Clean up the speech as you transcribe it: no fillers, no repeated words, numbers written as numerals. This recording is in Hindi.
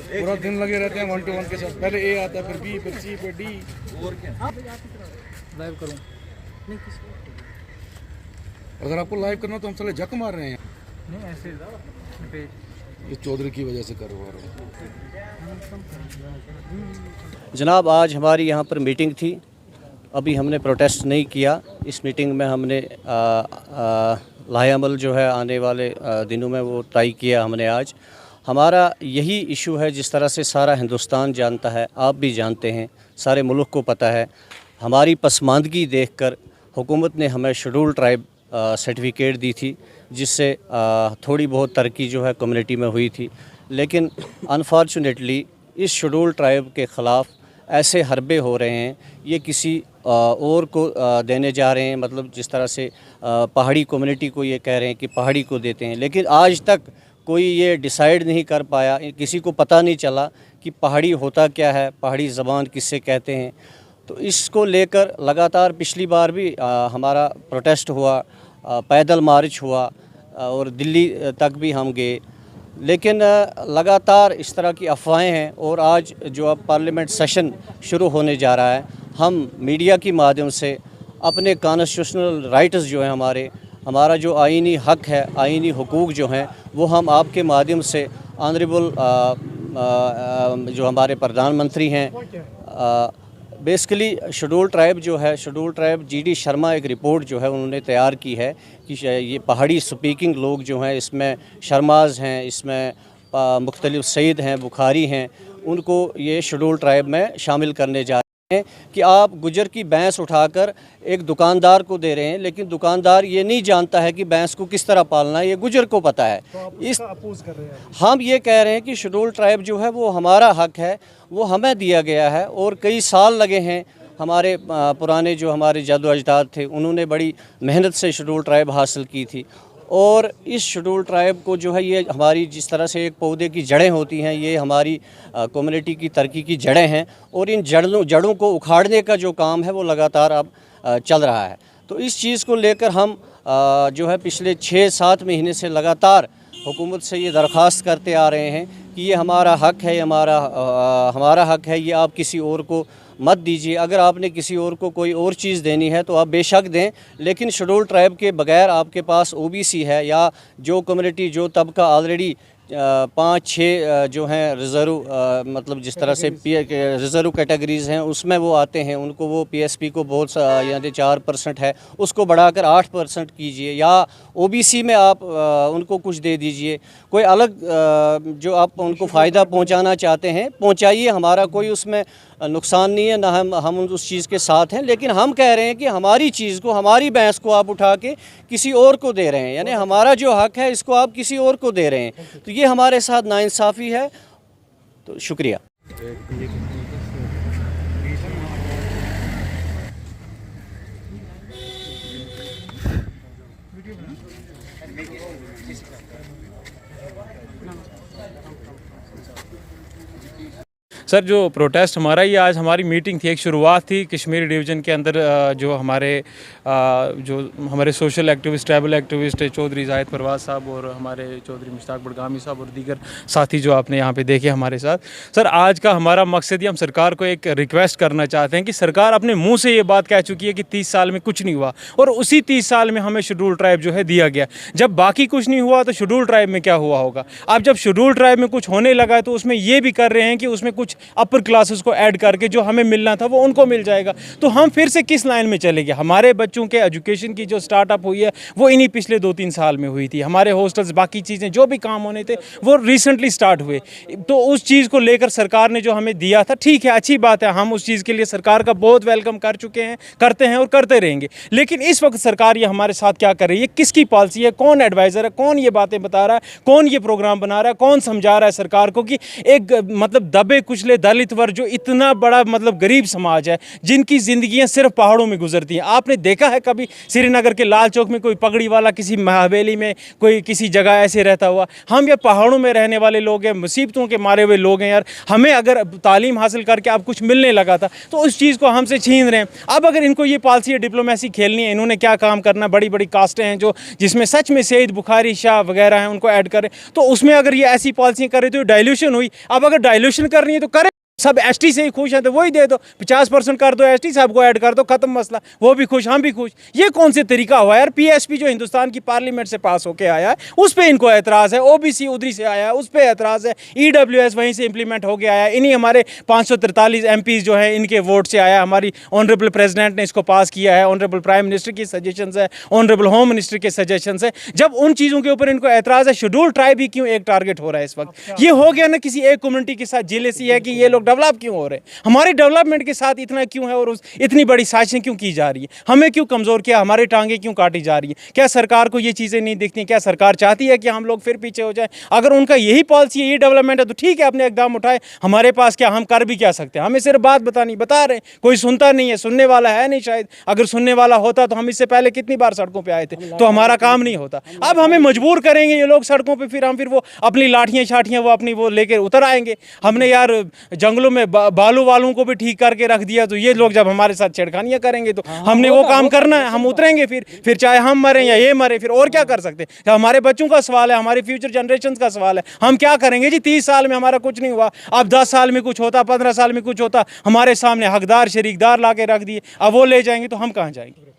पूरा दिन लगे रहते हैं 1 to 1 के साथ। पहले ए आता है, फिर बी, फिर सी, फिर डी। और क्या लाइव करूँ? नहीं, अगर आपको लाइव करना तो हम साले जक मार रहे हैं। नहीं ऐसे पेज ये चौधरी की वजह से करवा रहे हैं। जनाब, आज हमारी यहाँ पर मीटिंग थी। अभी हमने प्रोटेस्ट नहीं किया। इस मीटिंग में हमने लाहेअमल जो है आने वाले दिनों में वो तय किया हमने आज। हमारा यही इशू है, जिस तरह से सारा हिंदुस्तान जानता है, आप भी जानते हैं, सारे मुल्क को पता है। हमारी पसमानदगी देखकर हुकूमत ने हमें शेड्यूल ट्राइब सर्टिफिकेट दी थी, जिससे थोड़ी बहुत तरक्की जो है कम्युनिटी में हुई थी। लेकिन अनफॉर्चुनेटली इस शेड्यूल ट्राइब के ख़िलाफ़ ऐसे हरबे हो रहे हैं, ये किसी और को देने जा रहे हैं। मतलब जिस तरह से पहाड़ी कम्युनिटी को ये कह रहे हैं कि पहाड़ी को देते हैं, लेकिन आज तक कोई ये डिसाइड नहीं कर पाया, किसी को पता नहीं चला कि पहाड़ी होता क्या है, पहाड़ी ज़बान किससे कहते हैं। तो इसको लेकर लगातार पिछली बार भी हमारा प्रोटेस्ट हुआ, पैदल मार्च हुआ और दिल्ली तक भी हम गए, लेकिन लगातार इस तरह की अफवाहें हैं। और आज जो अब पार्लियामेंट सेशन शुरू होने जा रहा है, हम मीडिया के माध्यम से अपने कॉन्स्टिट्यूशनल राइट्स जो हैं, हमारा जो आईनी हक है, आईनी हुकूक जो हैं, वो हम आपके माध्यम से ऑनरेबल जो हमारे प्रधानमंत्री हैं, बेसिकली शेड्यूल ट्राइब जो है, शेड्यूल ट्राइब GD शर्मा एक रिपोर्ट जो है उन्होंने तैयार की है कि ये पहाड़ी स्पीकिंग लोग जो हैं, इसमें शर्माज़ हैं, इसमें मुख्तलिफ सईद हैं, बुखारी हैं, उनको ये शेड्यूल ट्राइब में शामिल करने जा रहे हैं। कि आप गुजर की भैंस उठाकर एक दुकानदार को दे रहे हैं, लेकिन दुकानदार ये नहीं जानता है कि भैंस को किस तरह पालना है, ये गुजर को पता है। तो इस अपोज कर रहे हैं। हम ये कह रहे हैं कि शेड्यूल ट्राइब जो है वो हमारा हक है, वो हमें दिया गया है। और कई साल लगे हैं, हमारे पुराने जो हमारे जद्दो अजदाद थे, उन्होंने बड़ी मेहनत से शेड्यूल ट्राइब हासिल की थी। और इस शेड्यूल ट्राइब को जो है, ये हमारी जिस तरह से एक पौधे की जड़ें होती हैं, ये हमारी कम्युनिटी की तरक्की की जड़ें हैं। और इन जड़ों को उखाड़ने का जो काम है वो लगातार अब चल रहा है। तो इस चीज़ को लेकर हम जो है पिछले 6-7 महीने से लगातार हुकूमत से ये दरख्वास्त करते आ रहे हैं कि ये हमारा हक है, हमारा हक है, ये आप किसी और को मत दीजिए। अगर आपने किसी और को कोई और चीज़ देनी है तो आप बेशक दें, लेकिन शेड्यूल ट्राइब के बगैर आपके पास OBC है, या जो कम्युनिटी, जो तबका ऑलरेडी 5-6 जो हैं रिज़र्व, मतलब जिस तरह से रिज़र्व कैटेगरीज़ हैं, उसमें वो आते हैं, उनको वो PSP को बहुत यानी 4% है, उसको बढ़ाकर 8% कीजिए, या OBC में आप उनको कुछ दे दीजिए। कोई अलग जो आप उनको फ़ायदा पहुंचाना चाहते हैं, पहुंचाइए, हमारा कोई उसमें नुकसान नहीं है, ना हम उस चीज़ के साथ हैं। लेकिन हम कह रहे हैं कि हमारी चीज़ को, हमारी भैंस को आप उठा के किसी और को दे रहे हैं, यानी हमारा जो हक है इसको आप किसी और को दे रहे हैं। तो ये हमारे साथ नाइंसाफ़ी है। तो शुक्रिया। सर, जो प्रोटेस्ट हमारा ही आज हमारी मीटिंग थी, एक शुरुआत थी कश्मीरी डिवीज़न के अंदर। जो हमारे social activist, tribal activist Chaudhary Zahid Parvaz sahab और हमारे चौधरी मुश्ताक बड़गामी साहब और दीगर साथी जो आपने यहाँ पे देखे हमारे साथ। सर, आज का हमारा मकसद ही, हम सरकार को एक रिक्वेस्ट करना चाहते हैं कि सरकार अपने मुँह से ये बात कह चुकी है कि 30 साल में कुछ नहीं हुआ, और उसी 30 साल में हमें शेड्यूल ट्राइब जो है दिया गया। जब बाकी कुछ नहीं हुआ तो शेड्यूल ट्राइब में क्या हुआ होगा। अब जब शेड्यूल ट्राइब में कुछ होने लगा है तो उसमें ये भी कर रहे हैं कि उसमें कुछ अपर क्लासेस को ऐड करके जो हमें मिलना था वो उनको मिल जाएगा। तो हम फिर से किस लाइन में चलेंगे। हमारे बच्चों के एजुकेशन की जो स्टार्टअप हुई है वो इन्हीं पिछले 2-3 साल में हुई थी। हमारे हॉस्टल्स, बाकी चीज़ें जो भी काम होने थे वो रिसेंटली स्टार्ट हुए। तो उस चीज़ को लेकर सरकार ने जो हमें दिया था, ठीक है, अच्छी बात है, हम उस चीज़ के लिए सरकार का बहुत वेलकम कर चुके हैं, करते हैं और करते रहेंगे। लेकिन इस वक्त सरकार ये हमारे साथ क्या कर रही है, किसकी पॉलिसी है, कौन एडवाइज़र है, कौन ये बातें बता रहा है, कौन ये प्रोग्राम बना रहा है, कौन समझा रहा है सरकार को कि एक मतलब दबे कुचले पिछले दलित वर्ग जो इतना बड़ा मतलब गरीब समाज है, जिनकी ज़िंदगियाँ सिर्फ पहाड़ों में गुजरती हैं। आपने देखा है कभी श्रीनगर के लाल चौक में कोई पगड़ी वाला किसी हवेली में कोई किसी जगह ऐसे रहता हुआ? हम ये पहाड़ों में रहने वाले लोग हैं, मुसीबतों के मारे हुए लोग हैं यार। हमें अगर तालीम हासिल करके अब कुछ मिलने लगा था तो उस चीज़ को हमसे छीन रहे हैं। अब अगर इनको ये पॉलिसी डिप्लोमेसी खेलनी है, इन्होंने क्या काम करना, बड़ी बड़ी कास्टें हैं जो जिसमें सच में सईद बुखारी शाह वगैरह हैं, उनको ऐड करें, तो उसमें अगर ये ऐसी पॉलिसी करें तो डाइल्यूशन हुई। अब अगर डाइल्यूशन करनी है तो करें, सब एसटी से ही खुश हैं तो वही दे दो, 50% कर दो एसटी, सबको ऐड कर दो, खत्म मसला, वो भी खुश हम भी खुश। ये कौन से तरीका हुआ यार? पीएसपी जो हिंदुस्तान की पार्लियामेंट से पास होके आया है उस पे इनको एतराज़ है, ओबीसी उधरी से आया है उस पे एतराज़ है, ईडब्ल्यूएस वहीं से इंप्लीमेंट हो गया है, इन्हीं हमारे 543 एमपीज़ जो हैं इनके वोट से आया, हमारी ऑनरेबल प्रेसिडेंट ने इसको पास किया है, ऑनरेबल प्राइम मिनिस्टर की सजेशंस है, ऑनरेबल होम मिनिस्टर के सजेशंस है। जब उन चीज़ों के ऊपर इनको एतराज़ है, शेड्यूल ट्राइब ही क्यों एक टारगेट हो रहा है इस वक्त? ये हो गया ना किसी एक कम्युनिटी के साथ जेलेसी है कि ये लोग डेवलप क्यों हो रहे हैं, हमारे डेवलपमेंट के साथ इतना क्यों है और इतनी बड़ी साजिशें क्यों की जा रही है, हमें क्यों कमज़ोर किया, हमारे टांगे क्यों काटी जा रही है? क्या सरकार को ये चीज़ें नहीं दिखती? क्या सरकार चाहती है कि हम लोग फिर पीछे हो जाए? अगर उनका यही पॉलिसी है, यही डेवलपमेंट है तो ठीक है, अपने इकदाम उठाए, हमारे पास क्या, हम कर भी क्या सकते हैं? हमें सिर्फ बात बता रहे हैं, कोई सुनता नहीं है, सुनने वाला है नहीं शायद। अगर सुनने वाला होता तो हम इससे पहले कितनी बार सड़कों पर आए थे, तो हमारा काम नहीं होता। अब हमें मजबूर करेंगे ये लोग सड़कों पर, फिर वो अपनी लाठियाँ शाठियाँ वो अपनी वो लेकर उतर आएंगे। हमने यार जंगलों में बालू वालों को भी ठीक करके रख दिया, तो ये लोग जब हमारे साथ छेड़खानियां करेंगे तो हमने वो काम करना है, हम उतरेंगे फिर चाहे हम मरें या ये मरे, फिर और क्या कर सकते हैं? हमारे बच्चों का सवाल है, हमारे फ्यूचर जनरेशन का सवाल है, हम क्या करेंगे जी? 30 साल में हमारा कुछ नहीं हुआ, अब 10 साल में कुछ होता, 15 साल में कुछ होता, हमारे सामने हकदार शरीकदार ला के रख दिए, अब वो ले जाएंगे तो हम कहाँ जाएंगे?